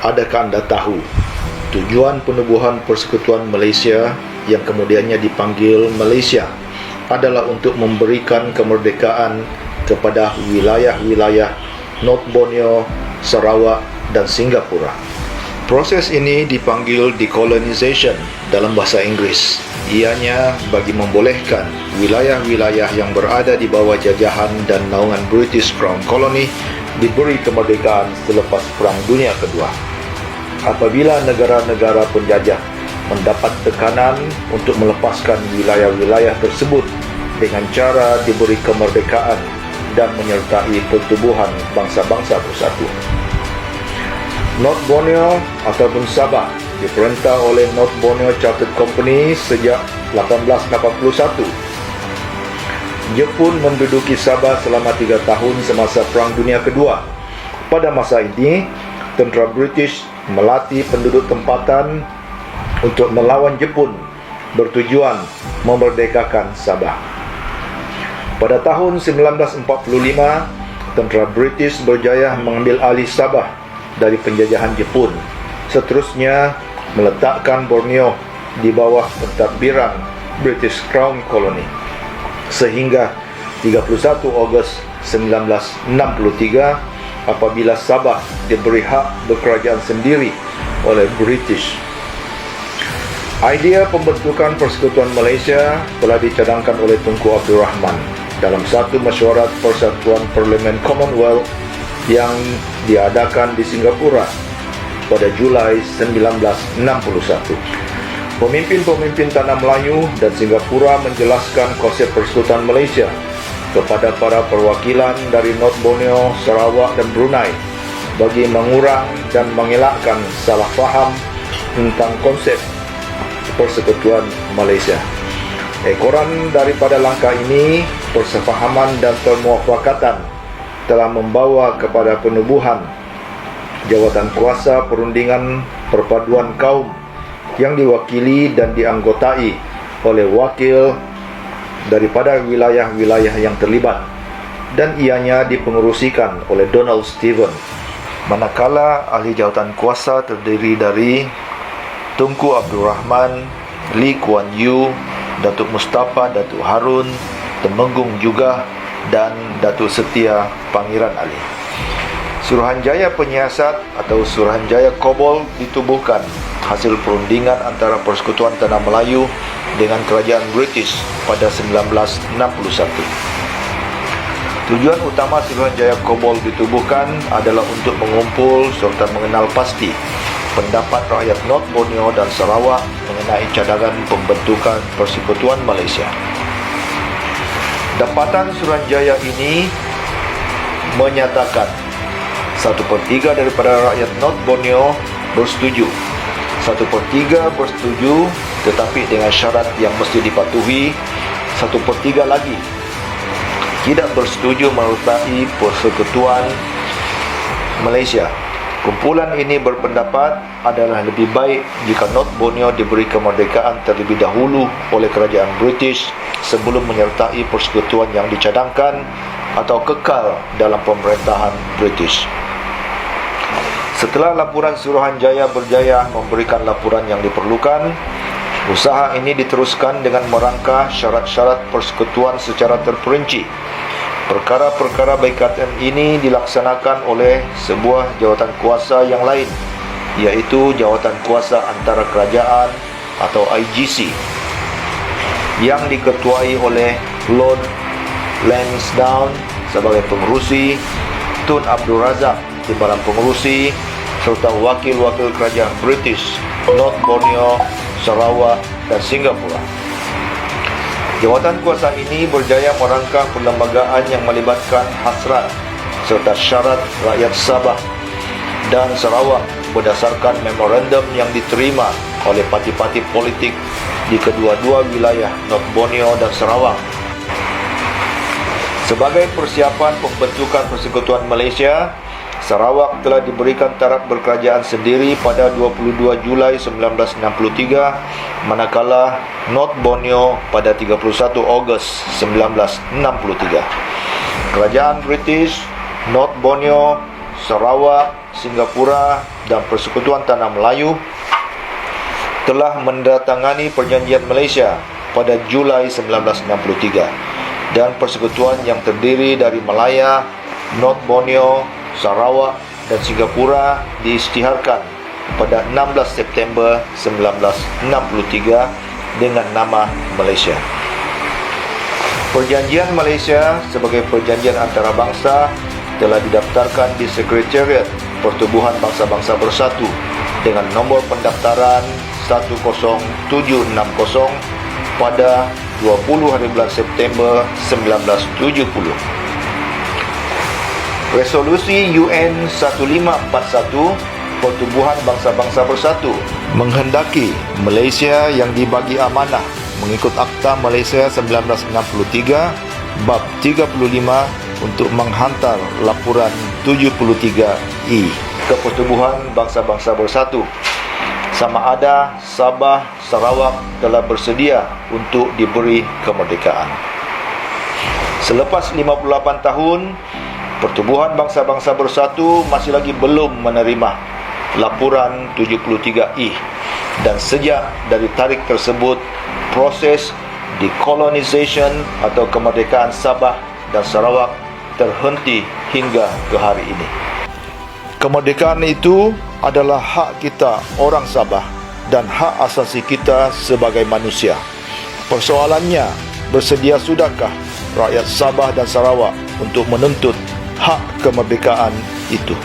adakah Anda tahu tujuan penubuhan Persekutuan Malaysia yang kemudiannya dipanggil Malaysia adalah untuk memberikan kemerdekaan kepada wilayah-wilayah North Borneo, Sarawak dan Singapura. Proses ini dipanggil decolonization dalam bahasa Inggris. Ianya bagi membolehkan wilayah-wilayah yang berada di bawah jajahan dan naungan British Crown Colony diberi kemerdekaan selepas Perang Dunia Kedua. Apabila negara-negara penjajah mendapat tekanan untuk melepaskan wilayah-wilayah tersebut dengan cara diberi kemerdekaan dan menyertai pertubuhan bangsa-bangsa bersatu. North Borneo ataupun Sabah diperintah oleh North Borneo Chartered Company sejak 1881. Jepun menduduki Sabah selama 3 tahun semasa Perang Dunia Kedua. Pada masa ini, tentera British melatih penduduk tempatan untuk melawan Jepun bertujuan memerdekakan Sabah. Pada tahun 1945, tentera British berjaya mengambil alih Sabah dari penjajahan Jepun. Seterusnya meletakkan Borneo di bawah pentadbiran British Crown Colony. Sehingga 31 Ogos 1963 apabila Sabah diberi hak berkerajaan sendiri oleh British. Idea pembentukan Persekutuan Malaysia telah dicadangkan oleh Tunku Abdul Rahman dalam satu mesyuarat Persatuan Parlimen Commonwealth yang diadakan di Singapura pada Julai 1961. Pemimpin-pemimpin tanah Melayu dan Singapura menjelaskan konsep Persekutuan Malaysia kepada para perwakilan dari North Borneo, Sarawak dan Brunei bagi mengurang dan mengelakkan salah faham tentang konsep Persekutuan Malaysia. Ekoran daripada langkah ini, persefahaman dan permuafakatan telah membawa kepada penubuhan Jawatan Kuasa Perundingan Perpaduan Kaum yang diwakili dan dianggotai oleh wakil daripada wilayah-wilayah yang terlibat, dan ianya dipengerusikan oleh Donald Stephen, manakala ahli jawatan kuasa terdiri dari Tunku Abdul Rahman, Lee Kuan Yew, Datuk Mustafa, Datuk Harun, Temenggung juga, dan Datuk Setia Pangeran Ali. Suruhanjaya Penyiasat atau Suruhanjaya Kobol ditubuhkan hasil perundingan antara Persekutuan Tanah Melayu dengan Kerajaan British pada 1961. Tujuan utama Suruhanjaya Kobol ditubuhkan adalah untuk mengumpul serta mengenal pasti pendapat rakyat North Borneo dan Sarawak mengenai cadangan pembentukan Persekutuan Malaysia. Dapatan Suruhanjaya ini menyatakan 1/3 daripada rakyat North Borneo bersetuju. 1/3 bersetuju tetapi dengan syarat yang mesti dipatuhi. 1/3 lagi tidak bersetuju menyertai Persekutuan Malaysia. Kumpulan ini berpendapat adalah lebih baik jika North Borneo diberi kemerdekaan terlebih dahulu oleh kerajaan British sebelum menyertai persekutuan yang dicadangkan atau kekal dalam pemerintahan British. Setelah laporan Suruhanjaya berjaya memberikan laporan yang diperlukan, usaha ini diteruskan dengan merangka syarat-syarat persekutuan secara terperinci. Perkara-perkara baikatan ini dilaksanakan oleh sebuah jawatan kuasa yang lain, iaitu Jawatan Kuasa Antara Kerajaan atau IGC, yang diketuai oleh Lord Lansdowne sebagai pengerusi, Tun Abdul Razak timbalan pengerusi, serta wakil-wakil kerajaan British, North Borneo, Sarawak dan Singapura. Jawatan kuasa ini berjaya merangka perlembagaan yang melibatkan hasrat serta syarat rakyat Sabah dan Sarawak berdasarkan memorandum yang diterima oleh parti-parti politik di kedua-dua wilayah North Borneo dan Sarawak. Sebagai persiapan pembentukan Persekutuan Malaysia, Sarawak telah diberikan taraf berkerajaan sendiri pada 22 Julai 1963, manakala North Borneo pada 31 Ogos 1963. Kerajaan British, North Borneo, Sarawak, Singapura dan Persekutuan Tanah Melayu telah menandatangani Perjanjian Malaysia pada Julai 1963, dan persekutuan yang terdiri dari Malaya, North Borneo, Sarawak dan Singapura diisytiharkan pada 16 September 1963 dengan nama Malaysia. Perjanjian Malaysia sebagai perjanjian antarabangsa telah didaftarkan di Sekretariat Pertubuhan Bangsa-Bangsa Bersatu dengan nombor pendaftaran 10760 pada 20 hari bulan September 1970. Resolusi UN 1541 Pertubuhan Bangsa-Bangsa Bersatu menghendaki Malaysia yang dibagi amanah mengikut Akta Malaysia 1963 bab 35 untuk menghantar laporan 73E ke Pertubuhan Bangsa-Bangsa Bersatu sama ada Sabah, Sarawak telah bersedia untuk diberi kemerdekaan. Selepas 58 tahun, Pertubuhan Bangsa-Bangsa Bersatu masih lagi belum menerima laporan 73E, dan sejak dari tarikh tersebut, proses decolonization atau kemerdekaan Sabah dan Sarawak terhenti hingga ke hari ini. Kemerdekaan itu adalah hak kita orang Sabah dan hak asasi kita sebagai manusia. Persoalannya, bersedia sudahkah rakyat Sabah dan Sarawak untuk menuntut hak kemerdekaan itu?